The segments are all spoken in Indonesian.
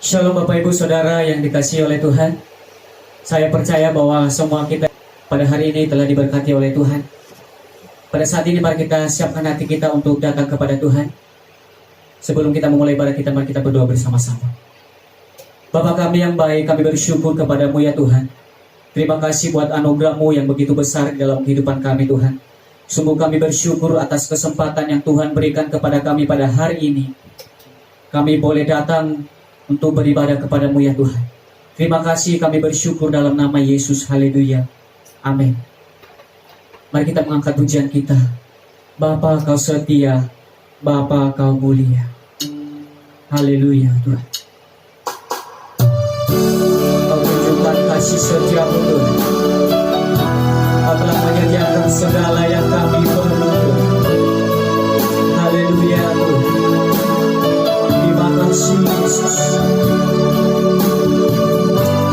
Shalom Bapak Ibu Saudara yang dikasihi oleh Tuhan. Saya percaya bahwa semua kita pada hari ini telah diberkati oleh Tuhan. Pada saat ini mari kita siapkan hati kita untuk datang kepada Tuhan. Sebelum kita memulai ibadah kita, mari kita berdoa bersama-sama. Bapa kami yang baik, kami bersyukur kepadamu ya Tuhan. Terima kasih buat anugerah-Mu yang begitu besar dalam kehidupan kami Tuhan. Sungguh kami bersyukur atas kesempatan yang Tuhan berikan kepada kami pada hari ini. Kami boleh datang untuk beribadah kepadamu ya Tuhan. Terima kasih, kami bersyukur dalam nama Yesus. Haleluya. Amin. Mari kita mengangkat pujian kita. Bapa kau setia, Bapa kau mulia. Haleluya Tuhan. Kau tunjukkan kasih setiamu Tuhan. Kau telah menyediakan segala yang kami perlu. Haleluya Tuhan. Terima kasih Yesus.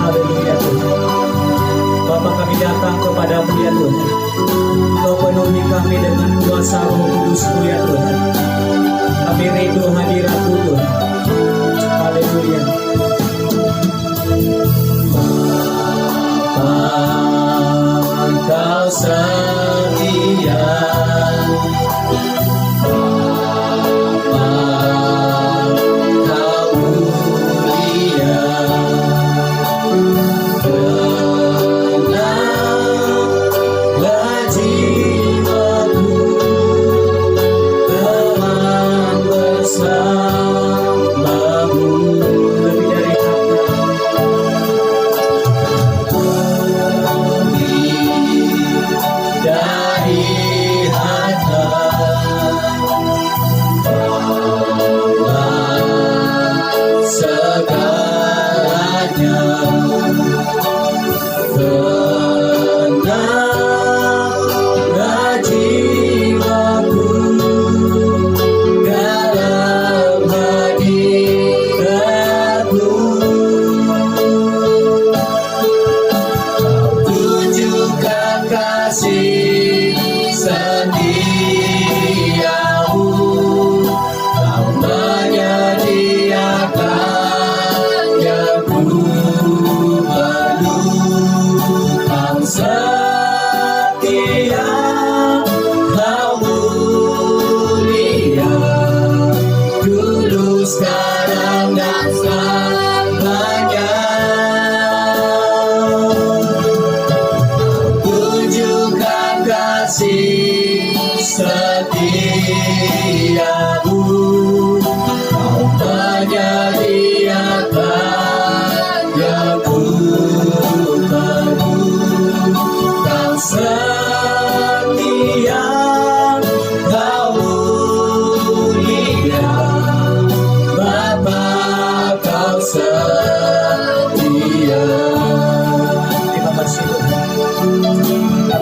Haleluya Tuhan. Bapa kami datang kepadamu ya Tuhan. Kau penuhi kami dengan kuasa Roh Kudus-Mu ya Tuhan. Kami rindu hadirat-Mu Tuhan. Haleluya. Bapa kau setia.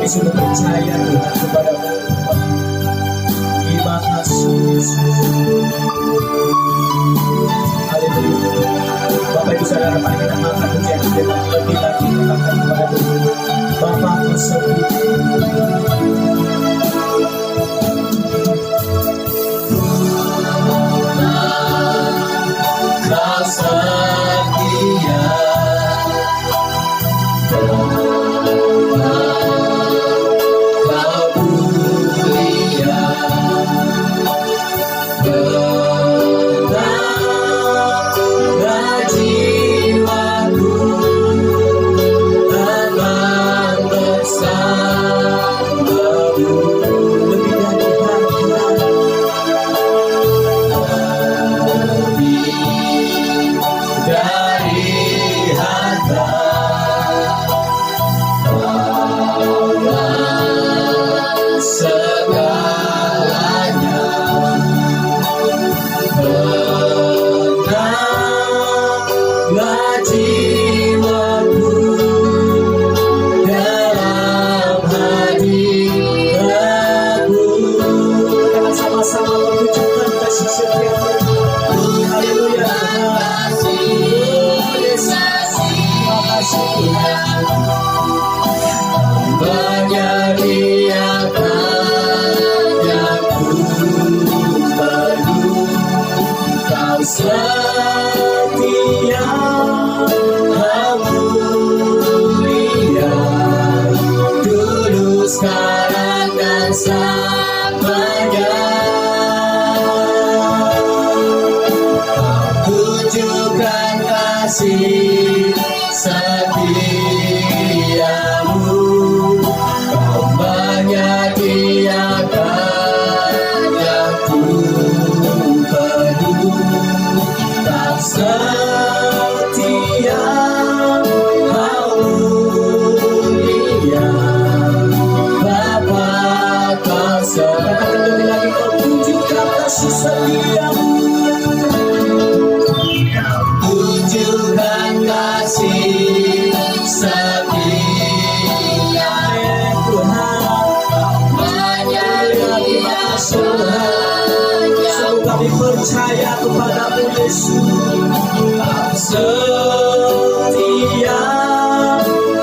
Sudah percaya Tuhan kepada-Mu. Terima kasih Yesus. Haleluya. Bapak Ibu Saudara, mari kita mengangkat pujian kita lebih lagi mengangkat kepada Tuhan. Bapa kau setia. Kau setia. Bersama percaya kepadamu Yesus. Setia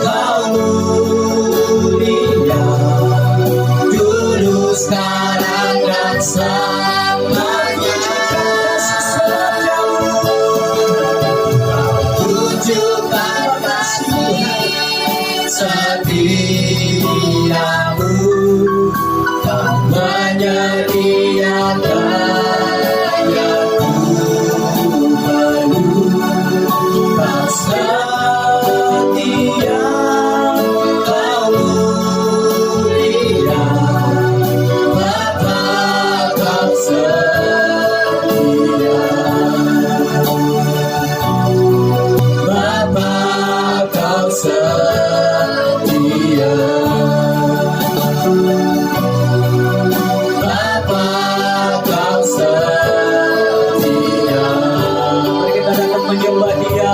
Kau mulia, dulu sekarang dan selamanya. Tunjukkan kasih setiamu, Kau menyediakan yang ku perlu. Kau setia, Kau mulia, Bapa Kau setia, Bapa Kau setia, Bapa Kau setia. Mari kita dapat menyembah Dia.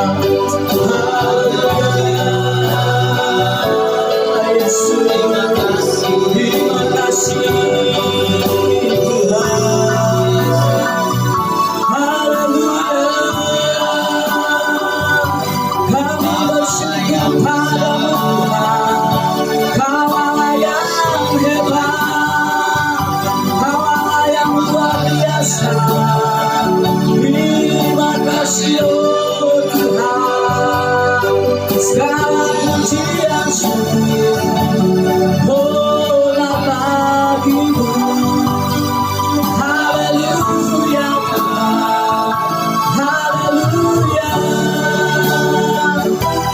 Yesus, terima kasih, terima kasih. Kami bersyukur padamu Tuhan. Kau Allah yang hebat, Kau Allah yang luar biasa. Terima kasih oh Tuhan. Segala pujian syukur bola bagimu. Haleluya Tuhan, haleluya.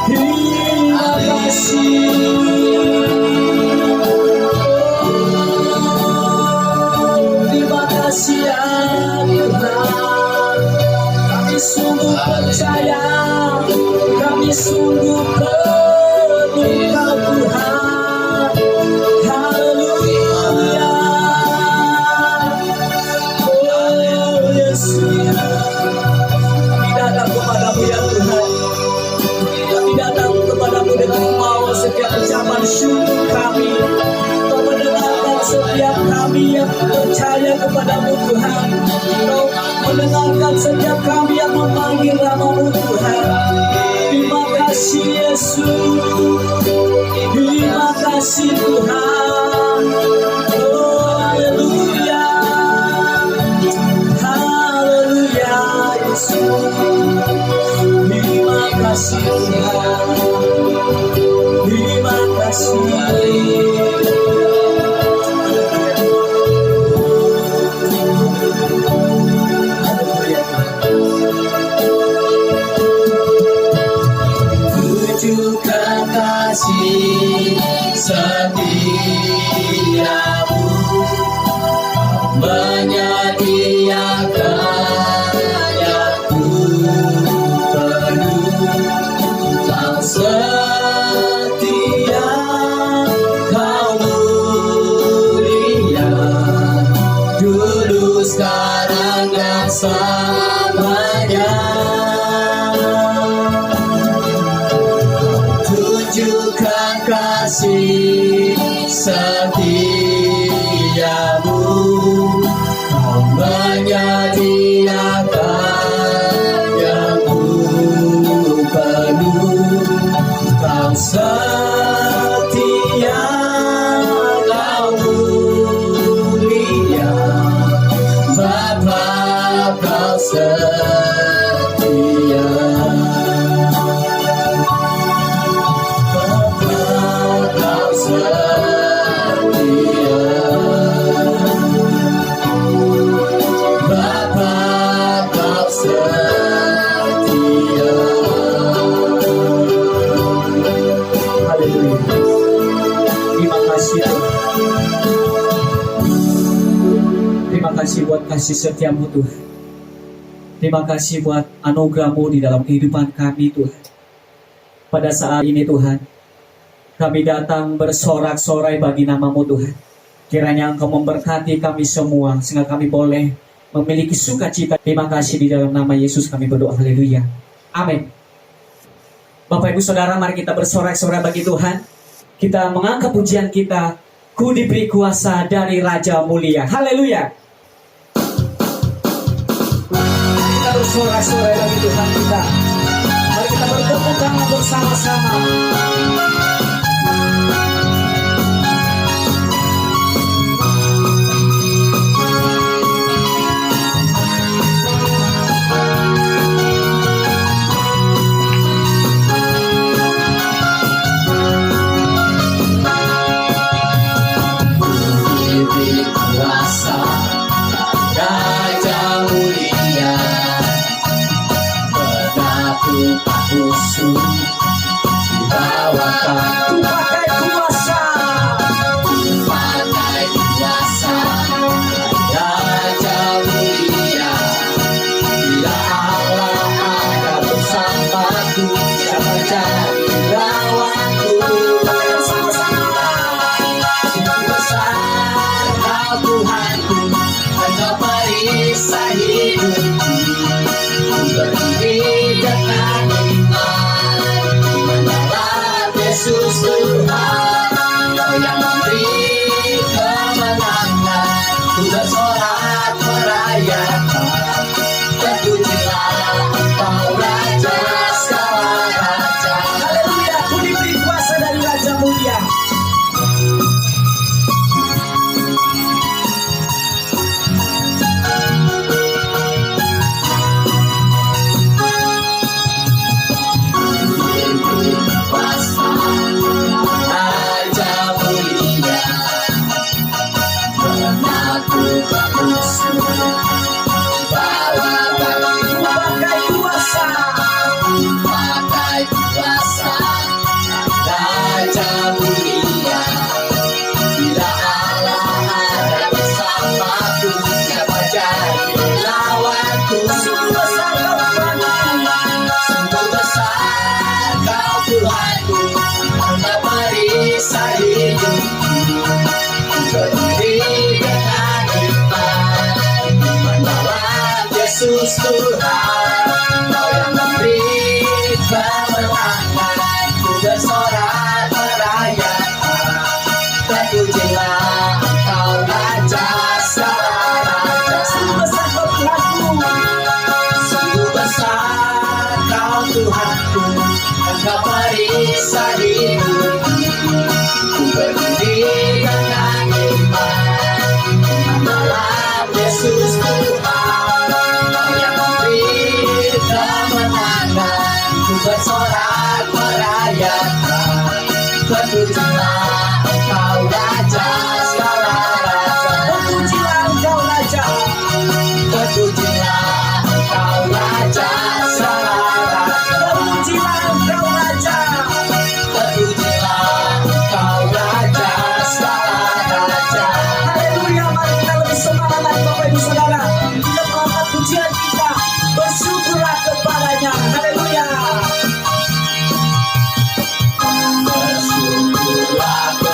Terima kasih. Terima kasih ya Tuhan. Kami sungguh percaya, kami sungguh penuh Kau Tuhan. Haleluya. Oh Yesus, kami datang kepadamu ya Tuhan. Kami datang kepadamu dengan membawa setiap ucapan syukur kami. Kau mendengarkan setiap kami yang percaya kepadamu Tuhan. Kau mendengarkan setiap kami yang memanggil namamu Tuhan. Terima kasih Yesus, terima kasih Tuhan. Oh haleluya, haleluya Yesus. Terima kasih Tuhan, terima kasih. Tunjukkan kasih setiamu, menyediakan yang ku perlu. Kau setia, Kau mulia, dulu sekarang dan selamanya. Tunjukkan kasih setiamu, Kau menyediakan yang ku perlu. Kau setia, Kau mulia, Bapa Kau setia. Terima kasih buat kasih setiamu Tuhan. Terima kasih buat anugerah-Mu di dalam kehidupan kami Tuhan. Pada saat ini Tuhan, kami datang bersorak-sorai bagi nama-Mu Tuhan. Kiranya Engkau memberkati kami semua sehingga kami boleh memiliki sukacita. Terima kasih di dalam nama Yesus kami berdoa. Haleluya. Amin. Bapak Ibu Saudara, mari kita bersorak-sorai bagi Tuhan. Kita mengangkat pujian kita, Ku diberi kuasa dari Raja Mulia. Haleluya. bersorak-sorai bagi Tuhan kita. Mari kita bertepuk tangan bersama-sama. Kuasa Raja mulia, berlaku khusus dibawakan. Pakai kuasa, Pakai kuasa Raja mulia, bila Allah ada bersamaku, siapa jadi lawanku? sama-sama. Sungguh besar Kau Tuhanku, Engkau perisai hidupku. Ku berdiri dengan iman, mendalam Yesus Tuhan. Kau yang memberi kemenangan, ku bersorak merayakan. Terpujilah Engkau Raja segala raja. Haleluya, aku diberi kuasa dari Raja Mulia. Kuasa Raja mulia, berlaku khusus dibawakan. Pakai kuasa, Pakai kuasa Raja mulia, bila Allah ada bersamaku, siapa jadi lawanku? sungguh besar Kau Tuhanku. Sungguh besar Kau Tuhanku, Engkau perisai hidupku. Ku berdiri dengan iman, mendalam Yesus Tuhan. Kau yang memberi kemenangan, ku bersorak merayakan. Terpujilah Engkau Raja segala raja. Sungguh besar Kau Tuhanku. Sungguh besar Kau Tuhanku, Engkau perisai hidupku. Ku berdiri dengan iman, mendalam Yesus Tuhan. Kau yang memberi kemenangan, ku bersorak merayakan. Terpujilah Engkau Raja segala raja. Terpujilah Engkau Raja. Terpujilah Engkau Raja segala raja. Terpujilah Engkau Raja. Terpujilah Engkau Raja segala raja. Haleluya, mari kita lebih semangat lagi Bapak Ibu Saudara. Kita mengangkat pujian kita, bersyukurlah kepadanya. Haleluya. Bersyukurlah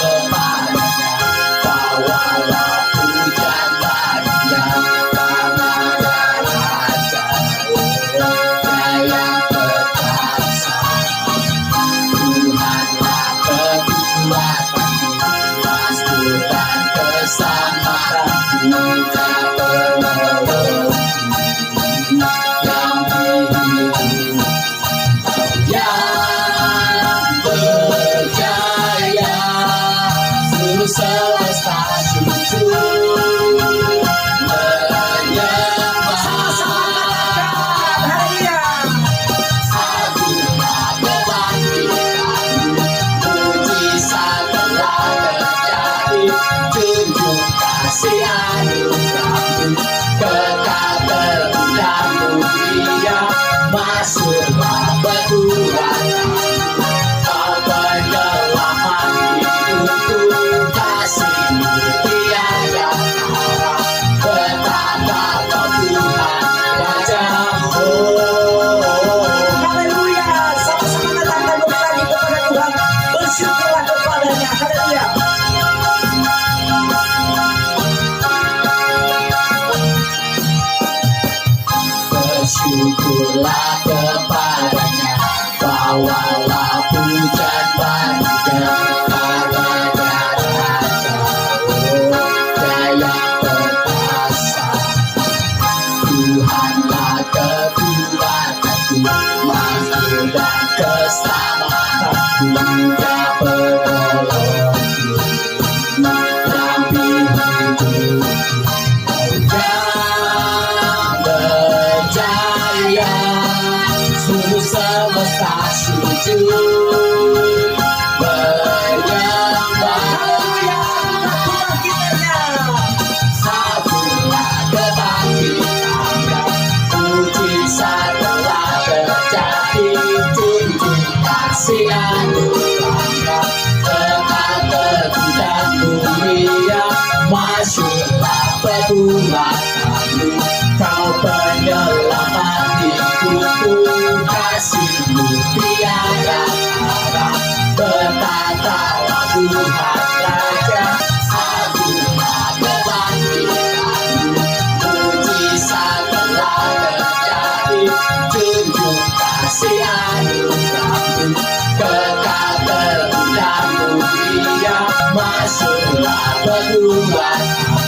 kekuatanmu, kau penyelamat hidupku, kasihmu tiada tara. Berkatalah Tuhan Raja, agunglah kebangkitanmu, mujizat telah terjadi, junjung kasih anugerahmu, kekal terundang mulia, masuklah perbuatanmu,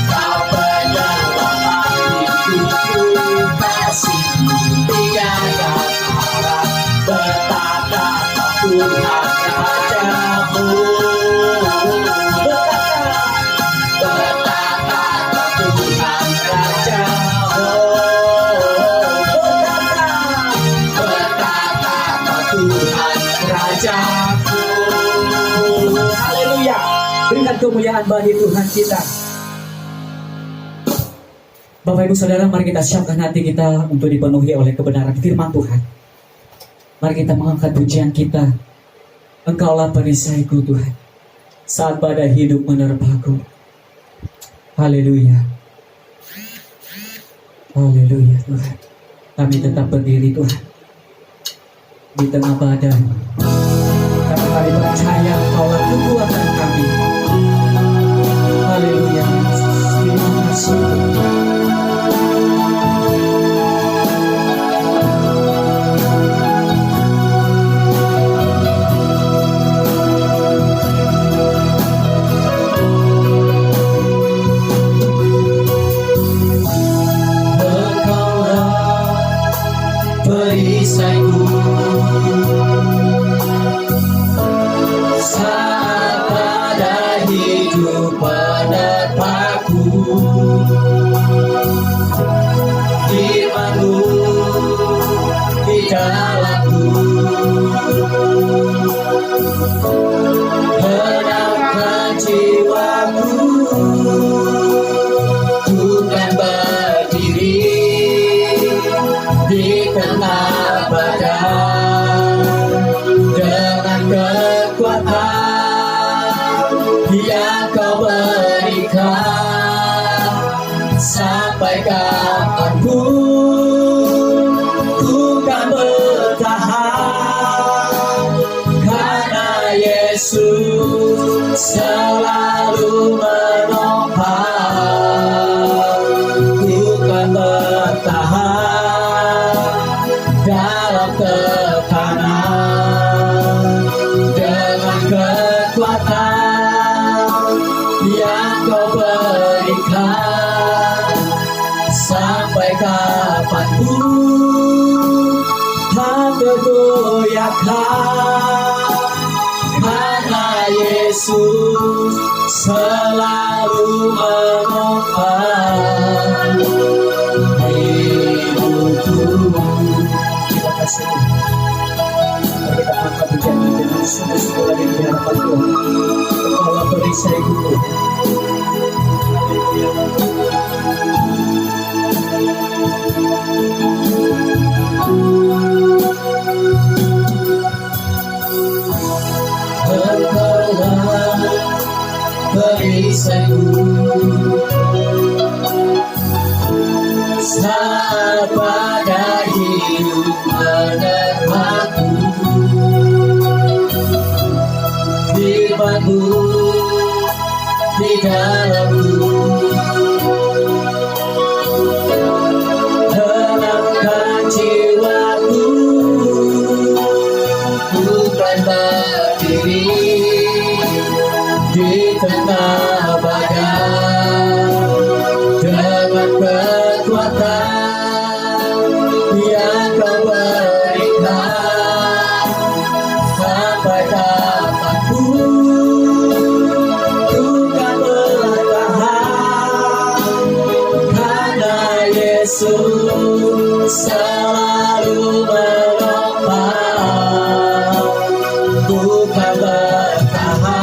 kau penyelamat hidupku, kasihmu tiada tara. Berkatalah Tuhan Rajamu, berkatalah Tuhan Rajamu, berkatalah Tuhan Rajaku. Haleluya. Berikan kemuliaan bagi Tuhan kita. Bapak Ibu Saudara, mari kita siapkan hati kita untuk dipenuhi oleh kebenaran firman Tuhan. Mari kita mengangkat pujian kita. Engkaulah perisaiku Tuhan, saat badai hidup menerpaku. Haleluya. Haleluya Tuhan. Kami tetap berdiri Tuhan di tengah badai, karena kami percaya Engkaulah kekuatan kami. Haleluya. Terima kasih. Perisaiku, saat badai hidup menerpaku, firman-Mu di dalamku, tenangkan jiwaku, bukan berdiri di tengah badai, dengan kekuatan yang Kau berikan. Sampai kapanpun ku kan bertahan, karena Yesus selalu menopang. Ku kan bertahan dalam tekanan, dengan kekuatan yang Kau berikan. Sampai kapanpun tak tergoyahkan, karena Yesus selalu menopang hidupku. Terima kasih. Mari kita angkat pujian dengan sungguh-sungguh lagi di hadapan Tuhan. Engkaulah perisaiku Tuhan. Engkaulah perisaiku, saat badai hidup menerpaku, firman-Mu di dalamku, tenangkan jiwaku, bukan berdiri di tengah badai, dengan kekuatan yang Kau berikan. Sampai kapanpun ku kan bertahan, karena Yesus selalu menopang. Ku kan bertahan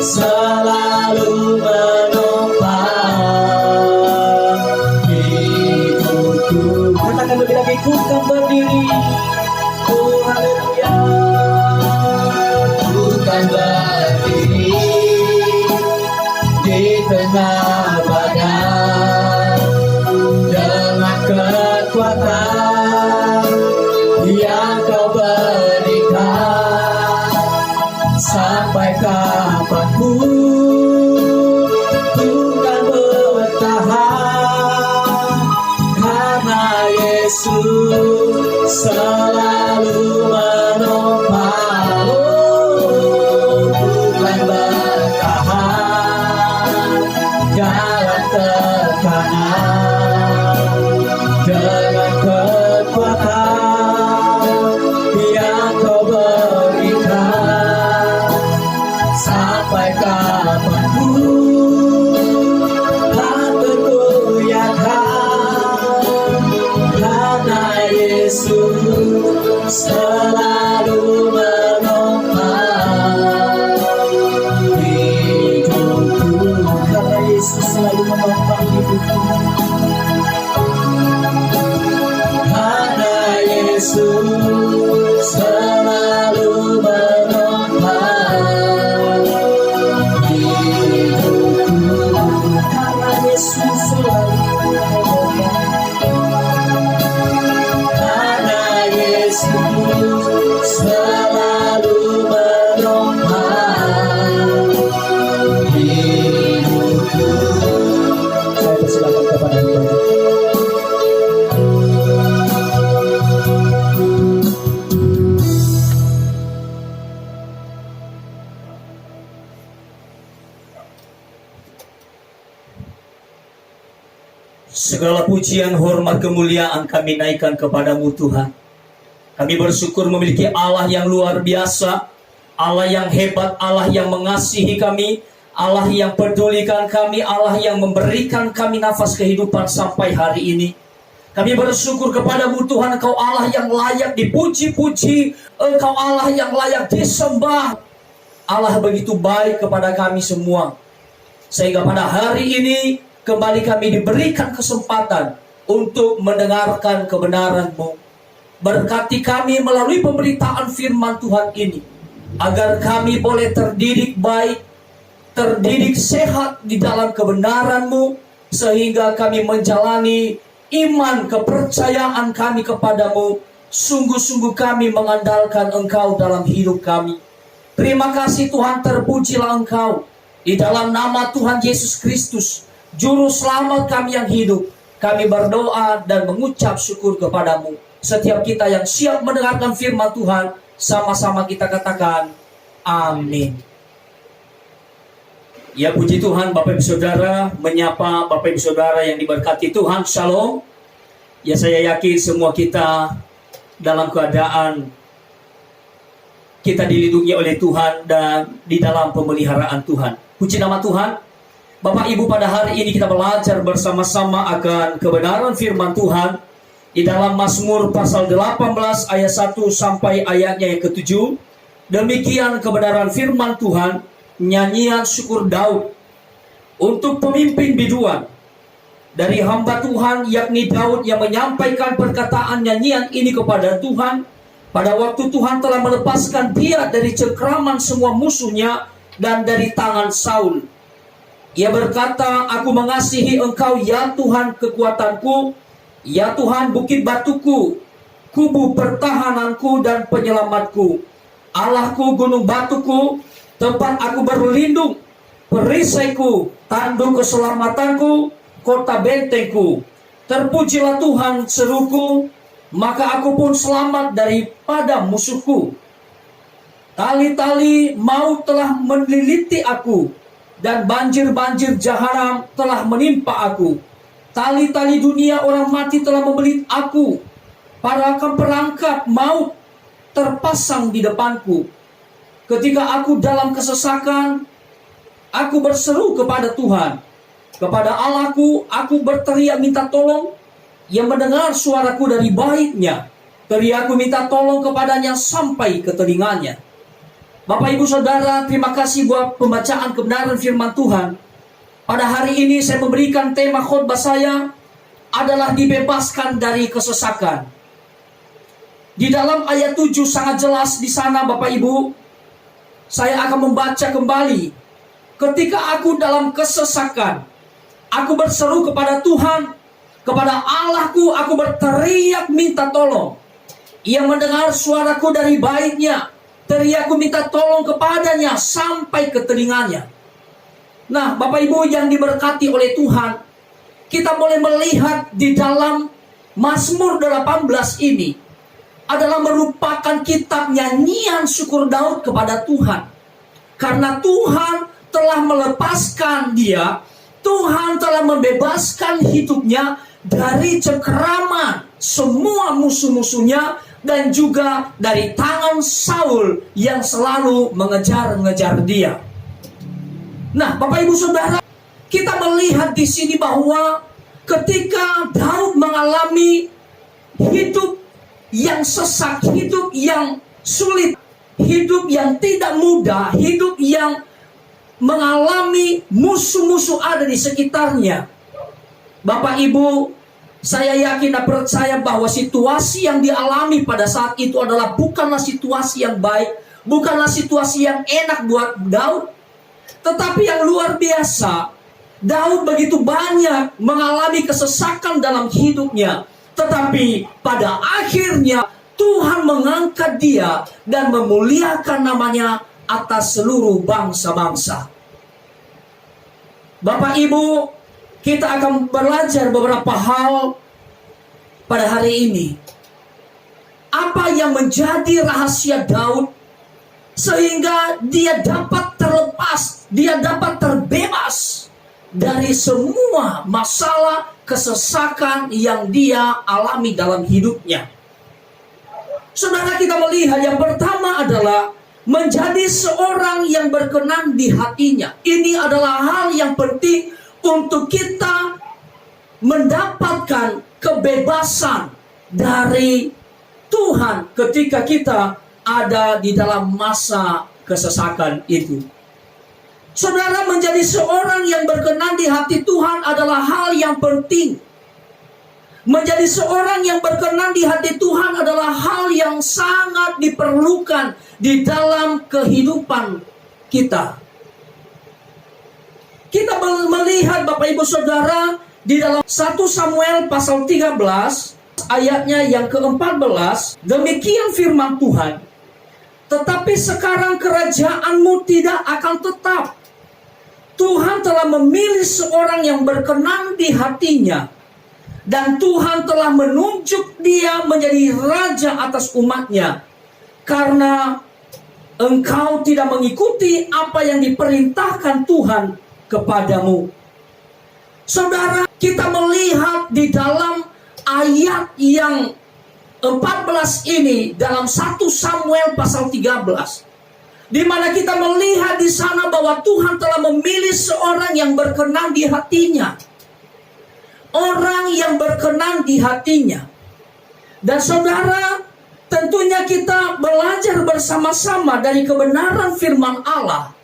selalu menopang hidupku. Katakan lebih lagi, ku kan berdiri. Oh haleluya. Ku kan berdiri di tengah badai dengan kekuatan yang kau berikan. Sampai kapanpun ku kan bertahan, karena Yesus selalu menopang. Ku kan bertahan dalam tekanan dengan kekuatan yang kau berikan. Sampai kapanpun tak tergoyahkan, karena Yesus selalu menopang hidupku. Karena Yesus selalu menopang hidupku. Karena Yesus selalu menopang hidupku. Karena Yesus selalu menopang. Karena Yesus selalu menopang hidupku. Saya persilakan kepada Tuhan. Segala pujian, hormat, kemuliaan kami naikkan kepadamu Tuhan. Kami bersyukur memiliki Allah yang luar biasa, Allah yang hebat, Allah yang mengasihi kami, Allah yang pedulikan kami, Allah yang memberikan kami nafas kehidupan sampai hari ini. Kami bersyukur kepadamu Tuhan, Engkau Allah yang layak dipuji-puji, Engkau Allah yang layak disembah. Allah begitu baik kepada kami semua, sehingga pada hari ini kembali kami diberikan kesempatan untuk mendengarkan kebenaran-Mu. Berkati kami melalui pemberitaan firman Tuhan ini, agar kami boleh terdidik baik, terdidik sehat di dalam kebenaran-Mu, sehingga kami menjalani iman kepercayaan kami kepadamu. Sungguh-sungguh kami mengandalkan Engkau dalam hidup kami. Terima kasih Tuhan, terpujilah Engkau. Di dalam nama Tuhan Yesus Kristus, Juru Selamat kami yang hidup, kami berdoa dan mengucap syukur kepadamu. Setiap kita yang siap mendengarkan firman Tuhan, sama-sama kita katakan, amin. Ya puji Tuhan, Bapak Ibu Saudara, menyapa Bapak Ibu Saudara yang diberkati Tuhan, Shalom. Ya saya yakin semua kita dalam keadaan kita dilindungi oleh Tuhan dan di dalam pemeliharaan Tuhan. Puji nama Tuhan. Bapak Ibu, pada hari ini kita belajar bersama-sama akan kebenaran firman Tuhan di dalam Mazmur pasal 18 ayat 1 sampai ayatnya yang ke-7. Demikian kebenaran firman Tuhan, nyanyian syukur Daud untuk pemimpin biduan dari hamba Tuhan, yakni Daud, yang menyampaikan perkataan nyanyian ini kepada Tuhan pada waktu Tuhan telah melepaskan dia dari cengkraman semua musuhnya dan dari tangan Saul. Ia berkata, aku mengasihi Engkau ya Tuhan kekuatanku, ya Tuhan bukit batuku, kubu pertahananku dan penyelamatku, Allahku gunung batuku, tempat aku berlindung, perisaiku, tanduk keselamatanku, kota bentengku. Terpujilah Tuhan seruku, maka aku pun selamat daripada musuhku. Tali-tali maut telah meliliti aku, dan banjir-banjir jahanam telah menimpa aku. Tali-tali dunia orang mati telah membelit aku. Para perangkap maut terpasang di depanku. Ketika aku dalam kesesakan, aku berseru kepada Tuhan. Kepada Allahku, aku berteriak minta tolong. Ia mendengar suaraku dari baitnya. Teriakku minta tolong kepadanya sampai ke telinganya. Bapak Ibu Saudara, terima kasih buat pembacaan kebenaran firman Tuhan. Pada hari ini saya memberikan tema khotbah saya adalah dibebaskan dari kesesakan. Di dalam ayat 7 sangat jelas di sana Bapak Ibu. Saya akan membaca kembali. Ketika aku dalam kesesakan, aku berseru kepada Tuhan, kepada Allahku aku berteriak minta tolong. Ia mendengar suaraku dari baitnya. Teriakku minta tolong kepadanya sampai ke telinganya. Nah, Bapak Ibu yang diberkati oleh Tuhan, kita boleh melihat di dalam Mazmur 18 ini adalah merupakan kitab nyanyian syukur Daud kepada Tuhan. Karena Tuhan telah melepaskan dia, Tuhan telah membebaskan hidupnya dari cengkeraman semua musuh-musuhnya, dan juga dari tangan Saul yang selalu mengejar-ngejar dia. Nah, Bapak Ibu Saudara, kita melihat di sini bahwa ketika Daud mengalami hidup yang sesak, hidup yang sulit, hidup yang tidak mudah, hidup yang mengalami musuh-musuh ada di sekitarnya. Bapak Ibu, saya yakin dan percaya bahwa situasi yang dialami pada saat itu adalah bukanlah situasi yang baik, bukanlah situasi yang enak buat Daud, tetapi yang luar biasa. Daud begitu banyak mengalami kesesakan dalam hidupnya, tetapi pada akhirnya Tuhan mengangkat dia dan memuliakan namanya atas seluruh bangsa-bangsa. Bapak Ibu, kita akan belajar beberapa hal pada hari ini. Apa yang menjadi rahasia Daud sehingga dia dapat terlepas, dia dapat terbebas dari semua masalah kesesakan yang dia alami dalam hidupnya. Saudara, kita melihat yang pertama adalah menjadi seorang yang berkenan di hatinya. Ini adalah hal yang penting untuk kita mendapatkan kebebasan dari Tuhan ketika kita ada di dalam masa kesesakan itu. Saudara, menjadi seorang yang berkenan di hati Tuhan adalah hal yang penting. Menjadi seorang yang berkenan di hati Tuhan adalah hal yang sangat diperlukan di dalam kehidupan kita. Kita melihat Bapak Ibu Saudara di dalam 1 Samuel pasal 13 ayatnya yang ke-14, demikian firman Tuhan, tetapi sekarang kerajaanmu tidak akan tetap. Tuhan telah memilih seorang yang berkenan di hatinya, dan Tuhan telah menunjuk dia menjadi raja atas umatnya, karena engkau tidak mengikuti apa yang diperintahkan Tuhan kepadamu. Saudara, kita melihat di dalam ayat yang 14 ini dalam 1 Samuel pasal 13, di mana kita melihat di sana bahwa Tuhan telah memilih seorang yang berkenan di hatinya. Orang yang berkenan di hatinya. Dan saudara, tentunya kita belajar bersama-sama dari kebenaran firman Allah.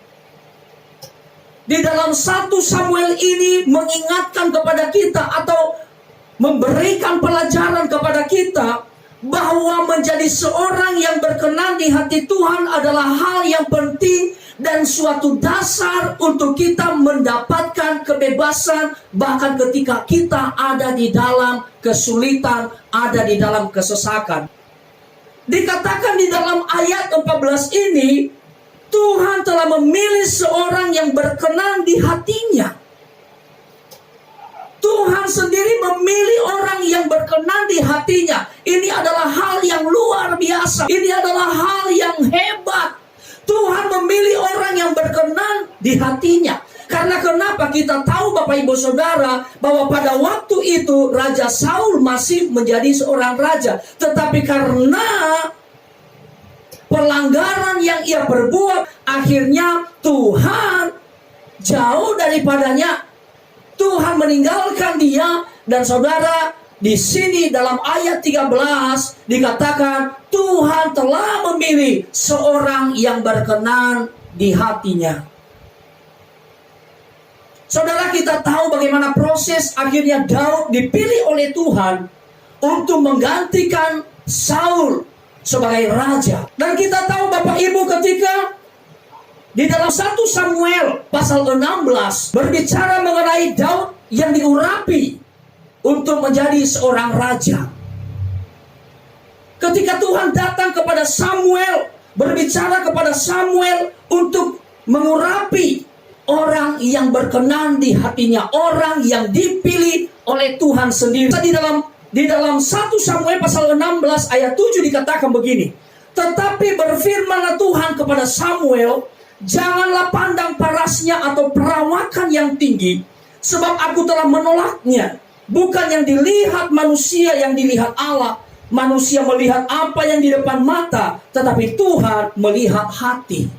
Di dalam 1 Samuel ini mengingatkan kepada kita atau memberikan pelajaran kepada kita bahwa menjadi seorang yang berkenan di hati Tuhan adalah hal yang penting dan suatu dasar untuk kita mendapatkan kebebasan bahkan ketika kita ada di dalam kesulitan, ada di dalam kesesakan. Dikatakan di dalam ayat 14 ini, Tuhan telah memilih seorang yang berkenan di hatinya. Tuhan sendiri memilih orang yang berkenan di hatinya. Ini adalah hal yang luar biasa. Ini adalah hal yang hebat. Tuhan memilih orang yang berkenan di hatinya. Karena kenapa kita tahu Bapak Ibu Saudara bahwa pada waktu itu Raja Saul masih menjadi seorang raja. Tetapi karena pelanggaran yang ia perbuat, akhirnya Tuhan jauh daripadanya. Tuhan meninggalkan dia, dan saudara, di sini dalam ayat 13 dikatakan Tuhan telah memilih seorang yang berkenan di hatinya. Saudara, kita tahu bagaimana proses akhirnya Daud dipilih oleh Tuhan untuk menggantikan Saul sebagai raja. Dan kita tahu Bapak Ibu, ketika di dalam 1 Samuel pasal 16 berbicara mengenai Daud yang diurapi untuk menjadi seorang raja. Ketika Tuhan datang kepada Samuel, berbicara kepada Samuel untuk mengurapi orang yang berkenan di hatinya, orang yang dipilih oleh Tuhan sendiri. Di dalam 1 Samuel pasal 16 ayat 7 dikatakan begini, tetapi berfirmanlah Tuhan kepada Samuel, janganlah pandang parasnya atau perawakan yang tinggi, sebab aku telah menolaknya. Bukan yang dilihat manusia, yang dilihat Allah. Manusia melihat apa yang di depan mata, tetapi Tuhan melihat hati.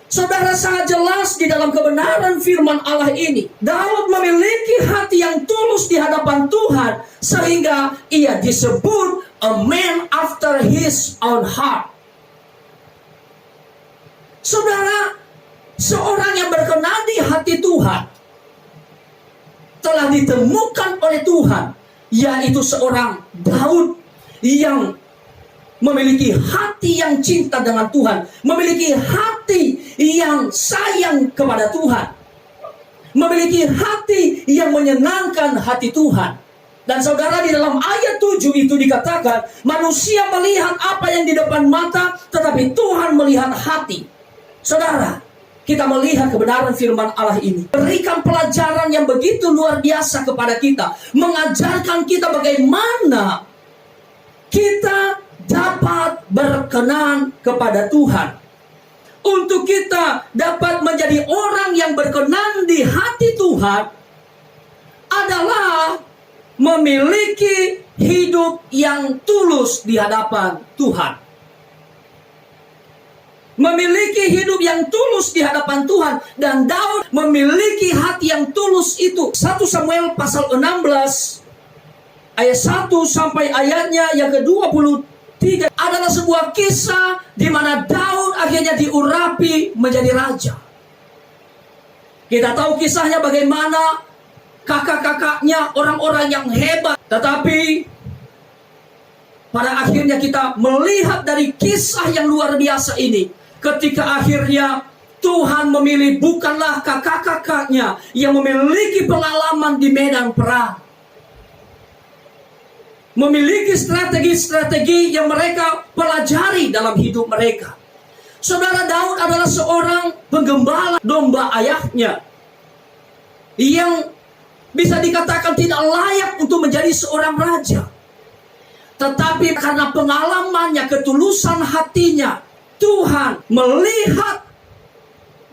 Saudara, sangat jelas di dalam kebenaran firman Allah ini, Daud memiliki hati yang tulus di hadapan Tuhan, sehingga ia disebut a man after his own heart. Saudara, seorang yang berkenan di hati Tuhan telah ditemukan oleh Tuhan, yaitu seorang Daud yang memiliki hati yang cinta dengan Tuhan, memiliki hati yang sayang kepada Tuhan, memiliki hati yang menyenangkan hati Tuhan. Dan saudara, di dalam ayat 7 itu dikatakan, manusia melihat apa yang di depan mata, tetapi Tuhan melihat hati. Saudara, kita melihat kebenaran firman Allah ini, berikan pelajaran yang begitu luar biasa kepada kita, mengajarkan kita bagaimana kita dapat berkenan kepada Tuhan. Untuk kita dapat menjadi orang yang berkenan di hati Tuhan adalah memiliki hidup yang tulus di hadapan Tuhan. Memiliki hidup yang tulus di hadapan Tuhan. Dan Daud memiliki hati yang tulus itu. 1 Samuel pasal 16 ayat 1 sampai ayatnya yang ke-23 adalah sebuah kisah di mana Daud akhirnya diurapi menjadi raja. Kita tahu kisahnya bagaimana kakak-kakaknya orang-orang yang hebat, tetapi pada akhirnya kita melihat dari kisah yang luar biasa ini, ketika akhirnya Tuhan memilih bukanlah kakak-kakaknya yang memiliki pengalaman di medan perang, memiliki strategi-strategi yang mereka pelajari dalam hidup mereka. Saudara, Daud adalah seorang penggembala domba ayahnya yang bisa dikatakan tidak layak untuk menjadi seorang raja. Tetapi karena pengalamannya, ketulusan hatinya, Tuhan melihat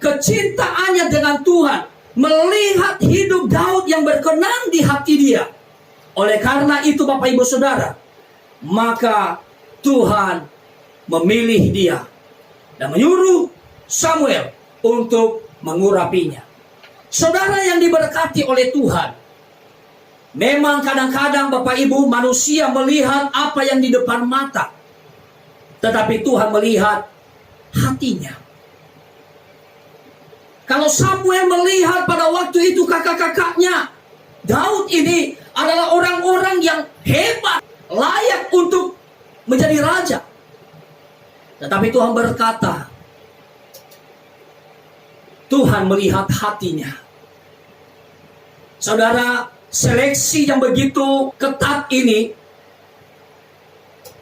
kecintaannya dengan Tuhan, melihat hidup Daud yang berkenan di hati dia. Oleh karena itu Bapak Ibu Saudara, maka Tuhan memilih dia dan menyuruh Samuel untuk mengurapinya. Saudara yang diberkati oleh Tuhan, memang kadang-kadang Bapak Ibu manusia melihat apa yang di depan mata, tetapi Tuhan melihat hatinya. Kalau Samuel melihat pada waktu itu kakak-kakaknya, Daud ini adalah orang-orang yang hebat, layak untuk menjadi raja. Tetapi Tuhan berkata, Tuhan melihat hatinya. Saudara, seleksi yang begitu ketat ini,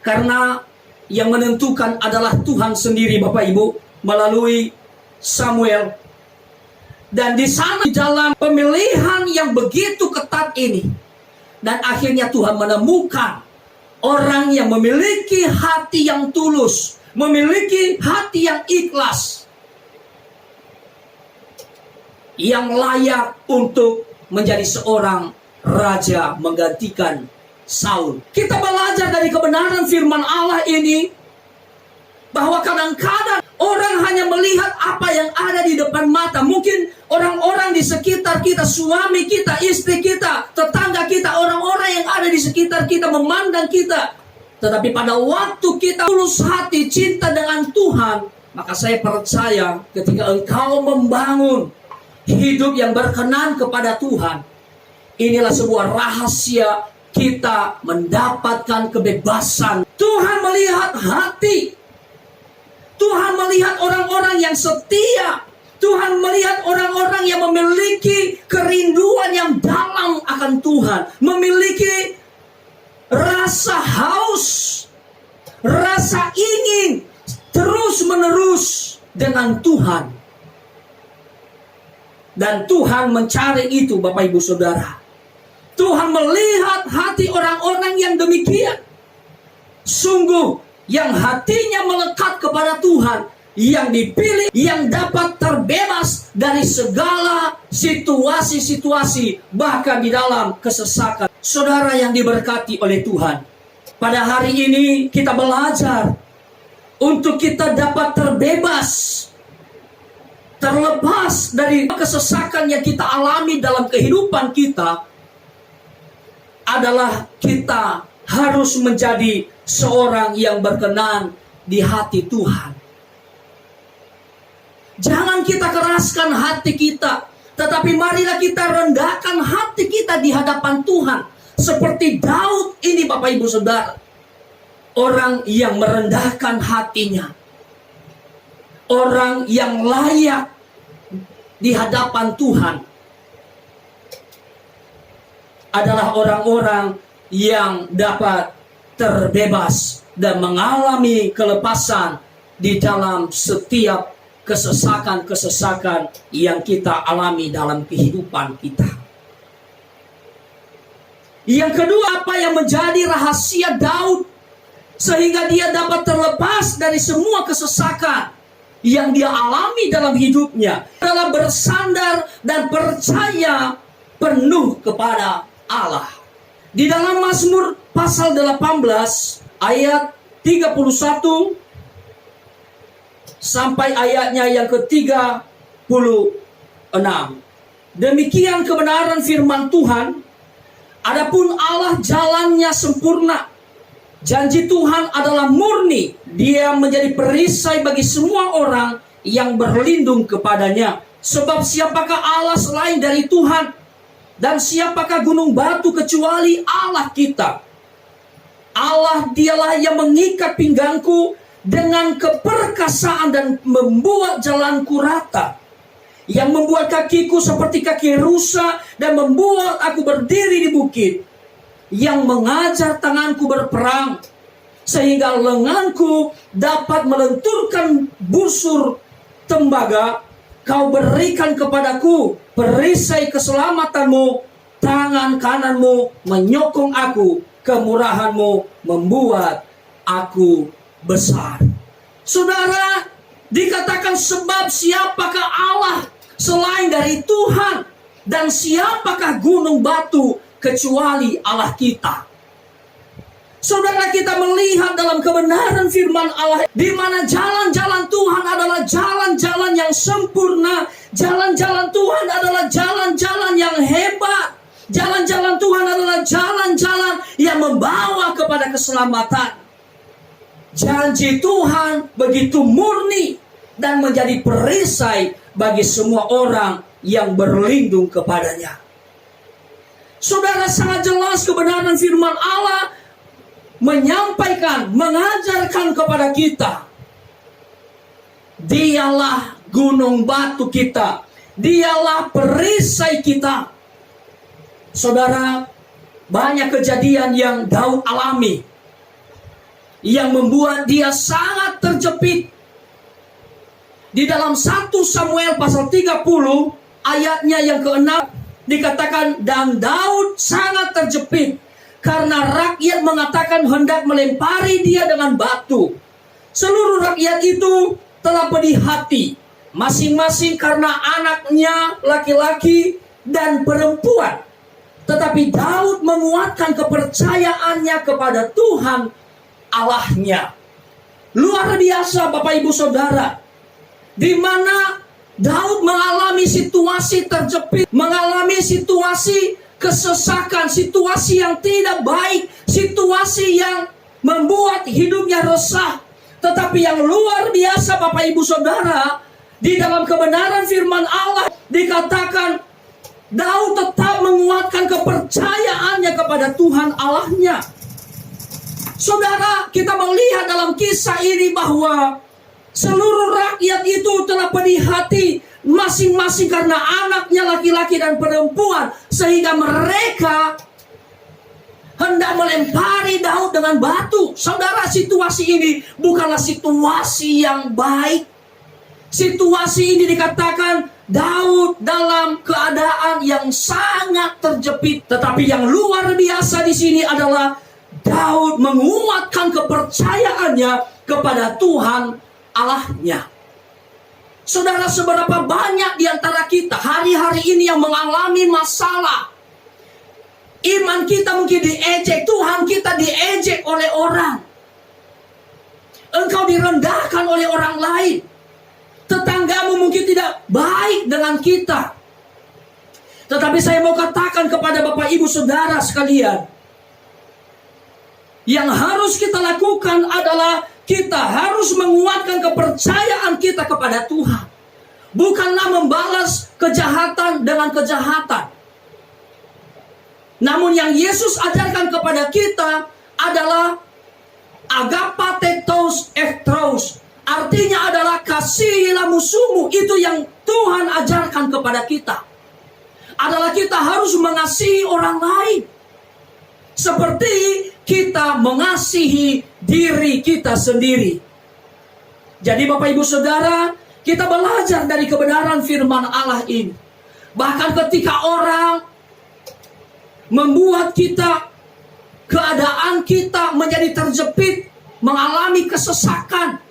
karena yang menentukan adalah Tuhan sendiri Bapak Ibu, melalui Samuel. Dan di sana di dalam pemilihan yang begitu ketat ini, dan akhirnya Tuhan menemukan orang yang memiliki hati yang tulus, memiliki hati yang ikhlas, yang layak untuk menjadi seorang raja menggantikan Saul. Kita belajar dari kebenaran firman Allah ini bahwa kadang-kadang Orang hanya melihat apa yang ada di depan mata. Mungkin orang-orang di sekitar kita, suami kita, istri kita, tetangga kita, orang-orang yang ada di sekitar kita memandang kita. Tetapi pada waktu kita tulus hati cinta dengan Tuhan, maka saya percaya ketika engkau membangun hidup yang berkenan kepada Tuhan, inilah sebuah rahasia kita mendapatkan kebebasan. Tuhan melihat hati. Tuhan melihat orang-orang yang setia. Tuhan melihat orang-orang yang memiliki kerinduan yang dalam akan Tuhan. Memiliki rasa haus, rasa ingin terus-menerus dengan Tuhan. Dan Tuhan mencari itu, Bapak Ibu Saudara. Tuhan melihat hati orang-orang yang demikian. Sungguh, yang hatinya melekat kepada Tuhan, yang dipilih, yang dapat terbebas dari segala situasi-situasi, bahkan di dalam kesesakan. Saudara yang diberkati oleh Tuhan, pada hari ini kita belajar untuk kita dapat terbebas, terlepas dari kesesakan yang kita alami dalam kehidupan kita, adalah kita harus menjadi seorang yang berkenan di hati Tuhan. Jangan kita keraskan hati kita, tetapi marilah kita rendahkan hati kita di hadapan Tuhan. Seperti Daud ini, Bapak Ibu Saudara, orang yang merendahkan hatinya, orang yang layak di hadapan Tuhan, adalah orang-orang yang dapat terbebas dan mengalami kelepasan di dalam setiap kesesakan-kesesakan yang kita alami dalam kehidupan kita. Yang kedua, apa yang menjadi rahasia Daud sehingga dia dapat terlepas dari semua kesesakan yang dia alami dalam hidupnya, adalah bersandar dan percaya penuh kepada Allah. Di dalam Mazmur pasal 18 ayat 31 sampai ayatnya yang ke-36. Demikian kebenaran firman Tuhan. Adapun Allah jalannya sempurna. Janji Tuhan adalah murni. Dia menjadi perisai bagi semua orang yang berlindung kepadanya. Sebab siapakah Allah selain dari Tuhan? Dan siapakah gunung batu kecuali Allah kita? Allah dialah yang mengikat pinggangku dengan keperkasaan dan membuat jalanku rata. Yang membuat kakiku seperti kaki rusa dan membuat aku berdiri di bukit. Yang mengajar tanganku berperang sehingga lenganku dapat melenturkan busur tembaga. Kau berikan kepadaku perisai keselamatanmu, tangan kananmu menyokong aku, kemurahanmu membuat aku besar. Saudara, dikatakan sebab siapakah Allah selain dari Tuhan, dan siapakah gunung batu kecuali Allah kita. Saudara, kita melihat dalam kebenaran firman Allah, di mana jalan-jalan Tuhan adalah jalan-jalan yang sempurna. Jalan-jalan Tuhan adalah jalan-jalan yang hebat. Jalan-jalan Tuhan adalah jalan-jalan yang membawa kepada keselamatan. Janji Tuhan begitu murni dan menjadi perisai bagi semua orang yang berlindung kepadanya. Saudara, sangat jelas kebenaran firman Allah menyampaikan, mengajarkan kepada kita, Dialah gunung batu kita, Dialah perisai kita. Saudara, banyak kejadian yang Daud alami yang membuat dia sangat terjepit. Di dalam 1 Samuel pasal 30 ayatnya yang ke-6 dikatakan, dan Daud sangat terjepit karena rakyat mengatakan hendak melempari dia dengan batu. Seluruh rakyat itu telah pedih hati, masing-masing karena anaknya laki-laki dan perempuan. Tetapi Daud menguatkan kepercayaannya kepada Tuhan Allahnya. Luar biasa, Bapak Ibu Saudara. di mana Daud mengalami situasi terjepit, mengalami situasi kesesakan, situasi yang tidak baik, situasi yang membuat hidupnya resah. Tetapi yang luar biasa Bapak Ibu Saudara, di dalam kebenaran firman Allah dikatakan Daud tetap menguatkan kepercayaannya kepada Tuhan Allahnya. Saudara, kita melihat dalam kisah ini bahwa seluruh rakyat itu telah pedih hati masing-masing karena anaknya laki-laki dan perempuan, sehingga mereka hendak melempari Daud dengan batu. Saudara, situasi ini bukanlah situasi yang baik. Situasi ini dikatakan Daud dalam keadaan yang sangat terjepit. Tetapi yang luar biasa di sini adalah Daud menguatkan kepercayaannya kepada Tuhan Allahnya. Saudara, seberapa banyak di antara kita hari-hari ini yang mengalami masalah. Iman kita mungkin diejek, Tuhan kita diejek oleh orang. Engkau direndahkan oleh orang lain. Tetanggamu mungkin tidak baik dengan kita. Tetapi saya mau katakan kepada Bapak Ibu Saudara sekalian, yang harus kita lakukan adalah kita harus menguatkan kepercayaan kita kepada Tuhan. Bukanlah membalas kejahatan dengan kejahatan. Namun yang Yesus ajarkan kepada kita adalah agapatetos ektos. Artinya adalah kasihilah musuhmu. Itu yang Tuhan ajarkan kepada kita. Adalah kita harus mengasihi orang lain. Seperti kita mengasihi diri kita sendiri. Jadi Bapak Ibu Saudara, kita belajar dari kebenaran firman Allah ini. Bahkan ketika orang membuat kita, keadaan kita menjadi terjepit, mengalami kesesakan,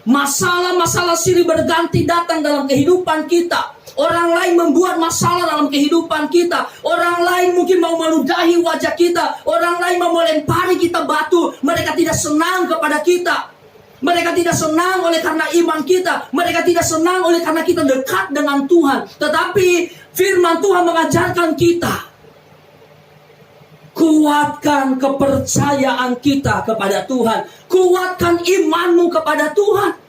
masalah-masalah silih berganti datang dalam kehidupan kita. Orang lain membuat masalah dalam kehidupan kita. Orang lain mungkin mau meludahi wajah kita. Orang lain mau melempari kita batu. Mereka tidak senang kepada kita. Mereka tidak senang oleh karena iman kita. Mereka tidak senang oleh karena kita dekat dengan Tuhan. Tetapi firman Tuhan mengajarkan kita, kuatkan kepercayaan kita kepada Tuhan. Kuatkan imanmu kepada Tuhan.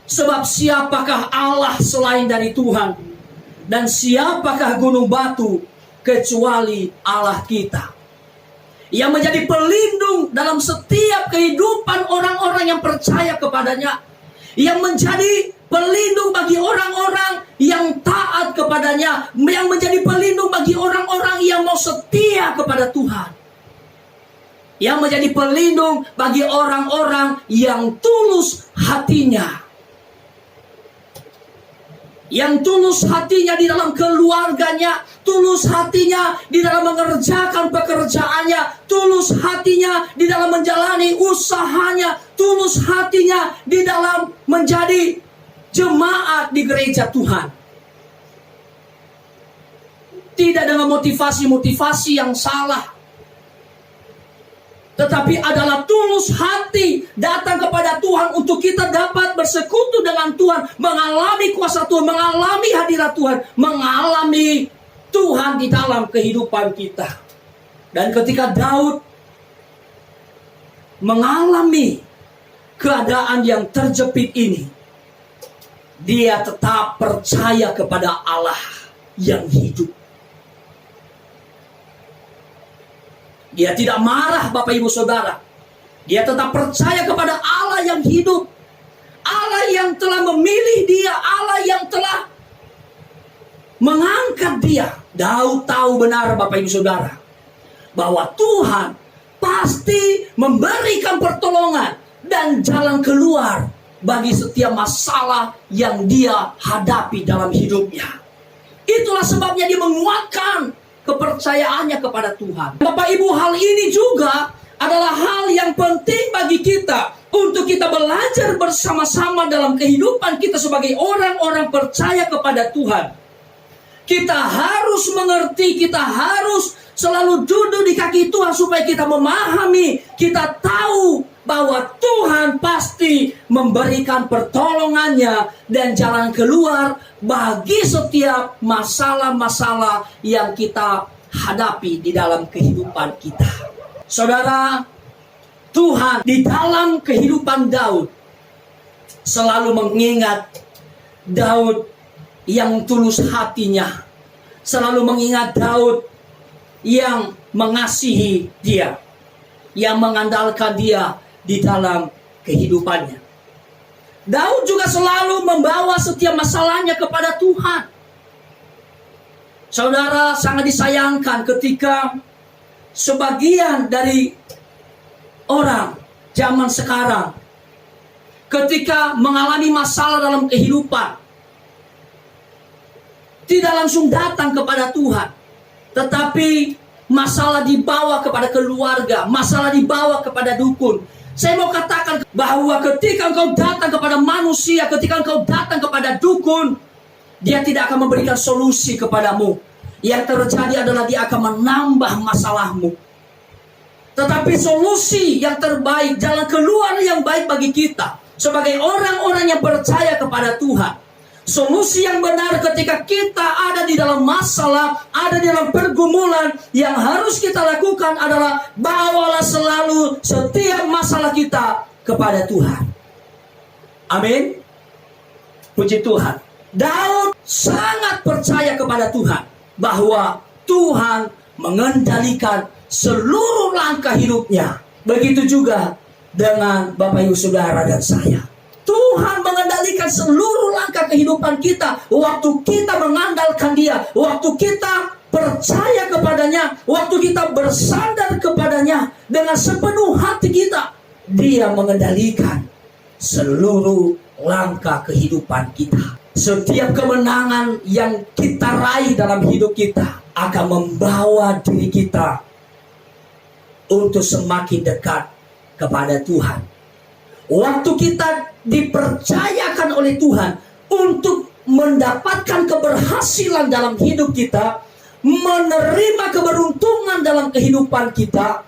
Sebab siapakah Allah selain dari Tuhan? Dan siapakah gunung batu kecuali Allah kita? Yang menjadi pelindung dalam setiap kehidupan orang-orang yang percaya kepadanya. Yang menjadi pelindung bagi orang-orang yang taat kepadanya. Yang menjadi pelindung bagi orang-orang yang mau setia kepada Tuhan. Yang menjadi pelindung bagi orang-orang yang tulus hatinya. Yang tulus hatinya di dalam keluarganya, tulus hatinya di dalam mengerjakan pekerjaannya, tulus hatinya di dalam menjalani usahanya, tulus hatinya di dalam menjadi jemaat di gereja Tuhan. Tidak dengan motivasi-motivasi yang salah, tetapi adalah tulus hati datang kepada Tuhan untuk kita dapat bersekutu dengan Tuhan, mengalami kuasa Tuhan, mengalami hadirat Tuhan, mengalami Tuhan di dalam kehidupan kita. Dan ketika Daud mengalami keadaan yang terjepit ini, dia tetap percaya kepada Allah yang hidup. Dia tidak marah, Bapak Ibu Saudara. Dia tetap percaya kepada Allah yang hidup. Allah yang telah memilih dia. Allah yang telah mengangkat dia. Daud tahu benar, Bapak Ibu Saudara, bahwa Tuhan pasti memberikan pertolongan dan jalan keluar bagi setiap masalah yang dia hadapi dalam hidupnya. Itulah sebabnya dia menguatkan kepercayaannya kepada Tuhan. Bapak Ibu, hal ini juga adalah hal yang penting bagi kita untuk kita belajar bersama-sama dalam kehidupan kita sebagai orang-orang percaya kepada Tuhan. Kita harus mengerti, kita harus selalu duduk di kaki Tuhan supaya kita memahami, kita tahu bahwa Tuhan pasti memberikan pertolongannya dan jalan keluar bagi setiap masalah-masalah yang kita hadapi di dalam kehidupan kita. Saudara, Tuhan di dalam kehidupan Daud selalu mengingat Daud yang tulus hatinya, selalu mengingat Daud yang mengasihi dia, yang mengandalkan dia di dalam kehidupannya. Daud juga selalu membawa setiap masalahnya kepada Tuhan. Saudara, sangat disayangkan ketika sebagian dari orang zaman sekarang ketika mengalami masalah dalam kehidupan tidak langsung datang kepada Tuhan, tetapi masalah dibawa kepada keluarga, masalah dibawa kepada dukun. Saya mau katakan bahwa ketika engkau datang kepada manusia, ketika engkau datang kepada dukun, dia tidak akan memberikan solusi kepadamu. Yang terjadi adalah dia akan menambah masalahmu. Tetapi solusi yang terbaik, jalan keluar yang baik bagi kita sebagai orang-orang yang percaya kepada Tuhan, solusi yang benar ketika kita ada di dalam masalah, ada di dalam pergumulan, yang harus kita lakukan adalah bawalah selalu setiap masalah kita kepada Tuhan. Amin. Puji Tuhan. Daud sangat percaya kepada Tuhan bahwa Tuhan mengendalikan seluruh langkah hidupnya. Begitu juga dengan Bapak Ibu Saudara dan saya. Tuhan mengendalikan seluruh langkah kehidupan kita. Waktu kita mengandalkan Dia, waktu kita percaya kepadanya, waktu kita bersandar kepadanya dengan sepenuh hati kita, Dia mengendalikan seluruh langkah kehidupan kita. Setiap kemenangan yang kita raih dalam hidup kita akan membawa diri kita untuk semakin dekat kepada Tuhan. Waktu kita dipercayakan oleh Tuhan untuk mendapatkan keberhasilan dalam hidup kita, menerima keberuntungan dalam kehidupan kita,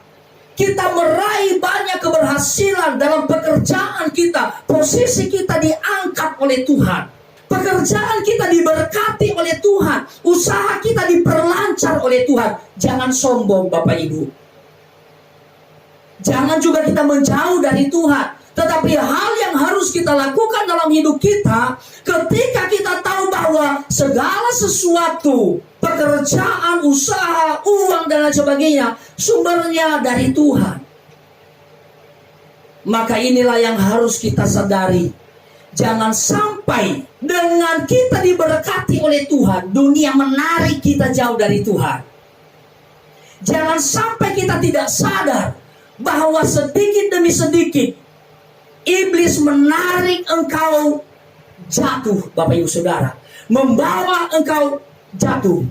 kita meraih banyak keberhasilan dalam pekerjaan kita, posisi kita diangkat oleh Tuhan, pekerjaan kita diberkati oleh Tuhan, usaha kita diperlancar oleh Tuhan. Jangan sombong Bapak Ibu. Jangan juga kita menjauh dari Tuhan. Tetapi hal yang harus kita lakukan dalam hidup kita, ketika kita tahu bahwa segala sesuatu, pekerjaan, usaha, uang, dan lain sebagainya, sumbernya dari Tuhan, maka inilah yang harus kita sadari. Jangan sampai dengan kita diberkati oleh Tuhan, dunia menarik kita jauh dari Tuhan. Jangan sampai kita tidak sadar bahwa sedikit demi sedikit iblis menarik engkau jatuh, Bapak Ibu Saudara, membawa engkau jatuh.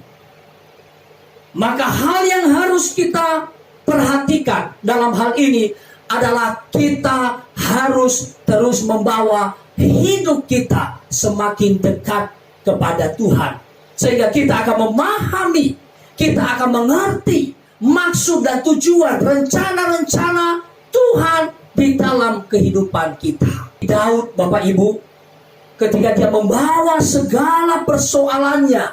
Maka hal yang harus kita perhatikan dalam hal ini adalah kita harus terus membawa hidup kita semakin dekat kepada Tuhan, sehingga kita akan memahami, kita akan mengerti maksud dan tujuan rencana-rencana Tuhan di dalam kehidupan kita. Daud, Bapak Ibu, ketika dia membawa segala persoalannya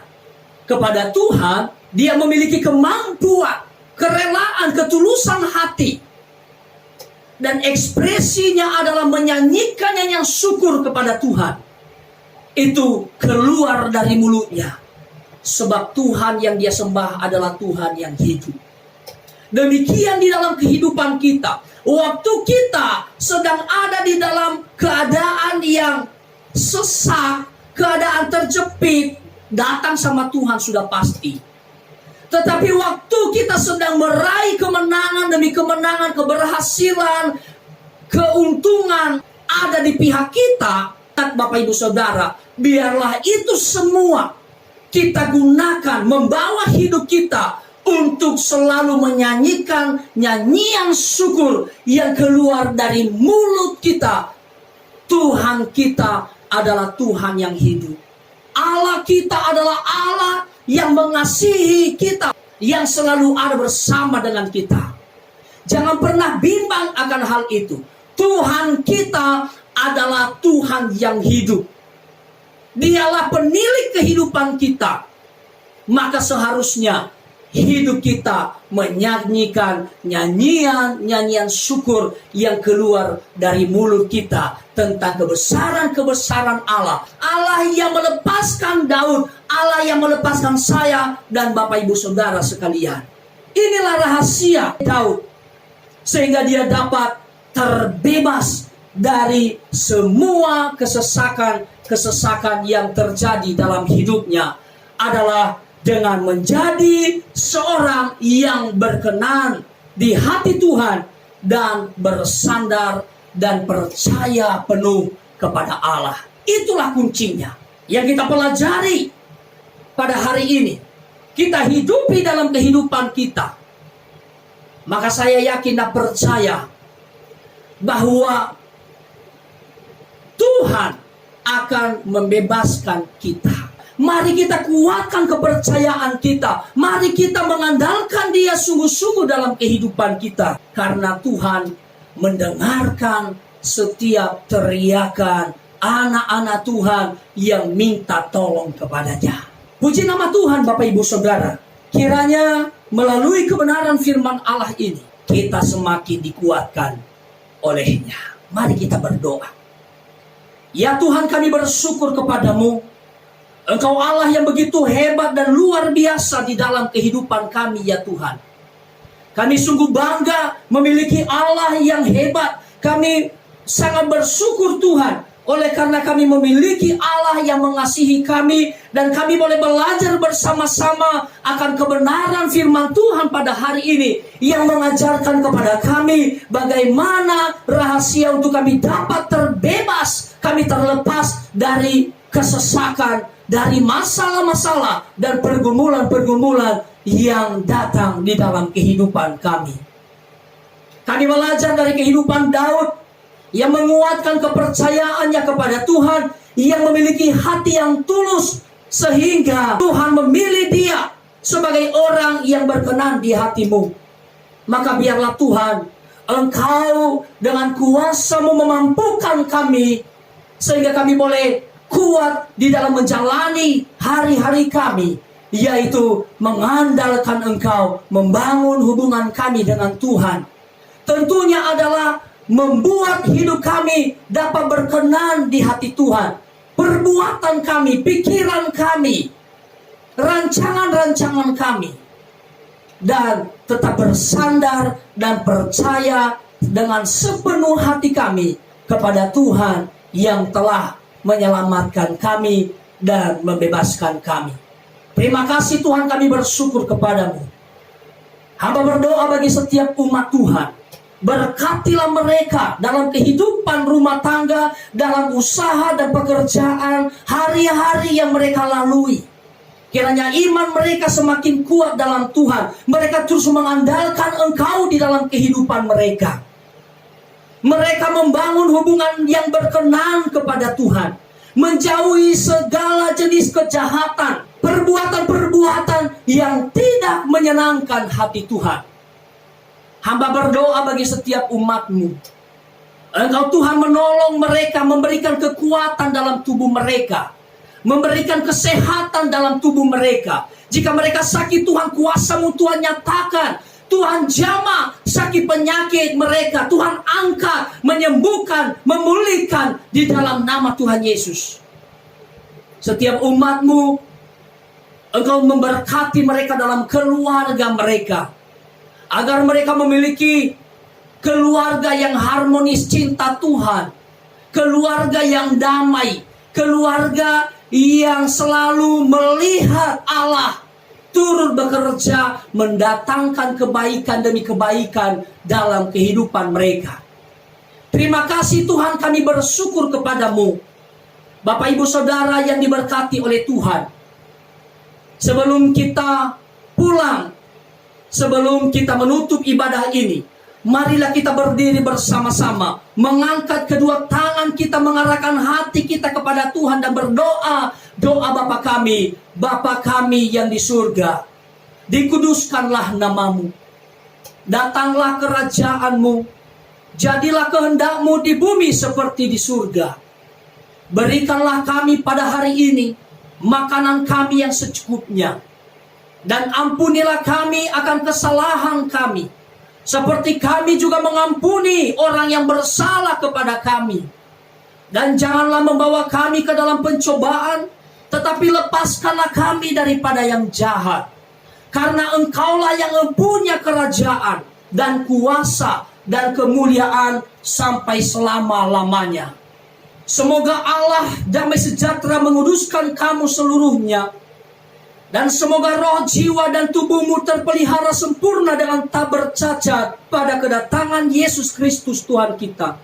kepada Tuhan, dia memiliki kemampuan, kerelaan, ketulusan hati, dan ekspresinya adalah menyanyikan nyanyian syukur kepada Tuhan. Itu keluar dari mulutnya, sebab Tuhan yang dia sembah adalah Tuhan yang hidup. Demikian di dalam kehidupan kita. Waktu kita sedang ada di dalam keadaan yang sesak, keadaan terjepit, datang sama Tuhan sudah pasti. Tetapi waktu kita sedang meraih kemenangan demi kemenangan, keberhasilan, keuntungan ada di pihak kita, Bapak Ibu Saudara, biarlah itu semua kita gunakan membawa hidup kita untuk selalu menyanyikan nyanyian syukur yang keluar dari mulut kita. Tuhan kita adalah Tuhan yang hidup. Allah kita adalah Allah yang mengasihi kita, yang selalu ada bersama dengan kita. Jangan pernah bimbang akan hal itu. Tuhan kita adalah Tuhan yang hidup. Dialah penilik kehidupan kita. Maka seharusnya hidup kita menyanyikan nyanyian syukur yang keluar dari mulut kita tentang kebesaran-kebesaran Allah. Allah yang melepaskan Daud, Allah yang melepaskan saya dan Bapak Ibu Saudara sekalian. Inilah rahasia Daud, sehingga dia dapat terbebas dari semua kesesakan yang terjadi dalam hidupnya, adalah dengan menjadi seorang yang berkenan di hati Tuhan dan bersandar dan percaya penuh kepada Allah. Itulah kuncinya yang kita pelajari pada hari ini. Kita hidupi dalam kehidupan kita. Maka saya yakin dan percaya bahwa Tuhan akan membebaskan kita. Mari kita kuatkan kepercayaan kita. Mari kita mengandalkan Dia sungguh-sungguh dalam kehidupan kita. Karena Tuhan mendengarkan setiap teriakan anak-anak Tuhan yang minta tolong kepadanya. Puji nama Tuhan Bapak Ibu Saudara. Kiranya melalui kebenaran firman Allah ini, kita semakin dikuatkan olehnya. Mari kita berdoa. Ya Tuhan, kami bersyukur kepadamu. Engkau Allah yang begitu hebat dan luar biasa di dalam kehidupan kami, ya Tuhan. Kami sungguh bangga memiliki Allah yang hebat. Kami sangat bersyukur Tuhan, oleh karena kami memiliki Allah yang mengasihi kami, dan kami boleh belajar bersama-sama akan kebenaran firman Tuhan pada hari ini, yang mengajarkan kepada kami bagaimana rahasia untuk kami dapat terbebas, kami terlepas dari kesesakan, dari masalah-masalah dan pergumulan-pergumulan yang datang di dalam kehidupan kami. Kami belajar dari kehidupan Daud yang menguatkan kepercayaannya kepada Tuhan, yang memiliki hati yang tulus, sehingga Tuhan memilih dia sebagai orang yang berkenan di hatimu. Maka biarlah Tuhan, Engkau dengan kuasa-Mu memampukan kami, sehingga kami boleh kuat di dalam menjalani hari-hari kami, yaitu mengandalkan Engkau, membangun hubungan kami dengan Tuhan. Tentunya adalah membuat hidup kami dapat berkenan di hati Tuhan. Perbuatan kami, pikiran kami, rancangan-rancangan kami, dan tetap bersandar dan percaya dengan sepenuh hati kami kepada Tuhan yang telah menyelamatkan kami dan membebaskan kami. Terima kasih Tuhan, kami bersyukur kepadamu. Hamba berdoa bagi setiap umat Tuhan. Berkatilah mereka dalam kehidupan rumah tangga, dalam usaha dan pekerjaan, hari-hari yang mereka lalui. Kiranya iman mereka semakin kuat dalam Tuhan. Mereka terus mengandalkan Engkau di dalam kehidupan mereka. Mereka membangun hubungan yang berkenan kepada Tuhan, menjauhi segala jenis kejahatan, perbuatan-perbuatan yang tidak menyenangkan hati Tuhan. Hamba berdoa bagi setiap umat-Mu. Engkau Tuhan menolong mereka, memberikan kekuatan dalam tubuh mereka, memberikan kesehatan dalam tubuh mereka. Jika mereka sakit, Tuhan, kuasa-Mu Tuhan nyatakan. Tuhan jamah sakit penyakit mereka. Tuhan angkat, menyembuhkan, memulihkan di dalam nama Tuhan Yesus. Setiap umat-Mu, Engkau memberkati mereka dalam keluarga mereka, agar mereka memiliki keluarga yang harmonis, cinta Tuhan, keluarga yang damai, keluarga yang selalu melihat Allah turut bekerja mendatangkan kebaikan demi kebaikan dalam kehidupan mereka. Terima kasih Tuhan, kami bersyukur kepadamu. Bapak Ibu Saudara yang diberkati oleh Tuhan, sebelum kita pulang, sebelum kita menutup ibadah ini, marilah kita berdiri bersama-sama, mengangkat kedua tangan kita, mengarahkan hati kita kepada Tuhan dan berdoa. Doa Bapa kami yang di surga, dikuduskanlah namamu, datanglah kerajaan-Mu, Jadilah kehendak-Mu di bumi seperti di surga. Berikanlah kami pada hari ini makanan kami yang secukupnya. Dan ampunilah kami akan kesalahan kami, seperti kami juga mengampuni orang yang bersalah kepada kami. Dan janganlah membawa kami ke dalam pencobaan, tetapi lepaskanlah kami daripada yang jahat. Karena Engkaulah yang mempunyai kerajaan dan kuasa dan kemuliaan sampai selama-lamanya. Semoga Allah damai sejahtera menguduskan kamu seluruhnya. Dan semoga roh, jiwa, dan tubuhmu terpelihara sempurna dengan tak bercacat pada kedatangan Yesus Kristus Tuhan kita.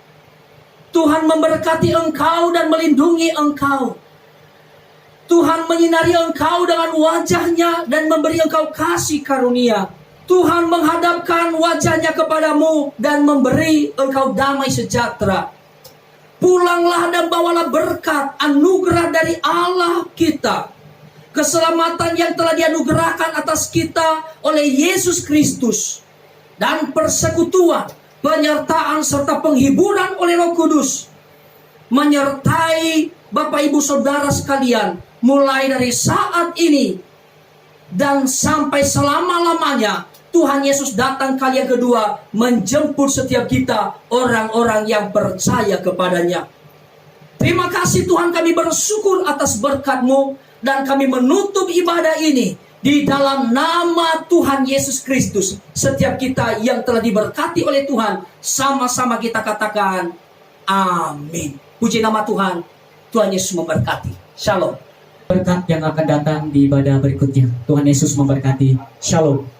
Tuhan memberkati engkau dan melindungi engkau. Tuhan menyinari engkau dengan wajahnya dan memberi engkau kasih karunia. Tuhan menghadapkan wajahnya kepadamu dan memberi engkau damai sejahtera. Pulanglah dan bawalah berkat anugerah dari Allah kita, keselamatan yang telah dianugerahkan atas kita oleh Yesus Kristus, dan persekutuan, penyertaan serta penghiburan oleh Roh Kudus menyertai Bapak Ibu Saudara sekalian mulai dari saat ini dan sampai selama-lamanya. Tuhan Yesus datang kali yang kedua menjemput setiap kita, orang-orang yang percaya kepadanya. Terima kasih Tuhan, kami bersyukur atas berkat-Mu. Dan kami menutup ibadah ini di dalam nama Tuhan Yesus Kristus. Setiap kita yang telah diberkati oleh Tuhan, sama-sama kita katakan amin. Puji nama Tuhan. Tuhan Yesus memberkati. Shalom. Berkat yang akan datang di ibadah berikutnya. Tuhan Yesus memberkati. Shalom.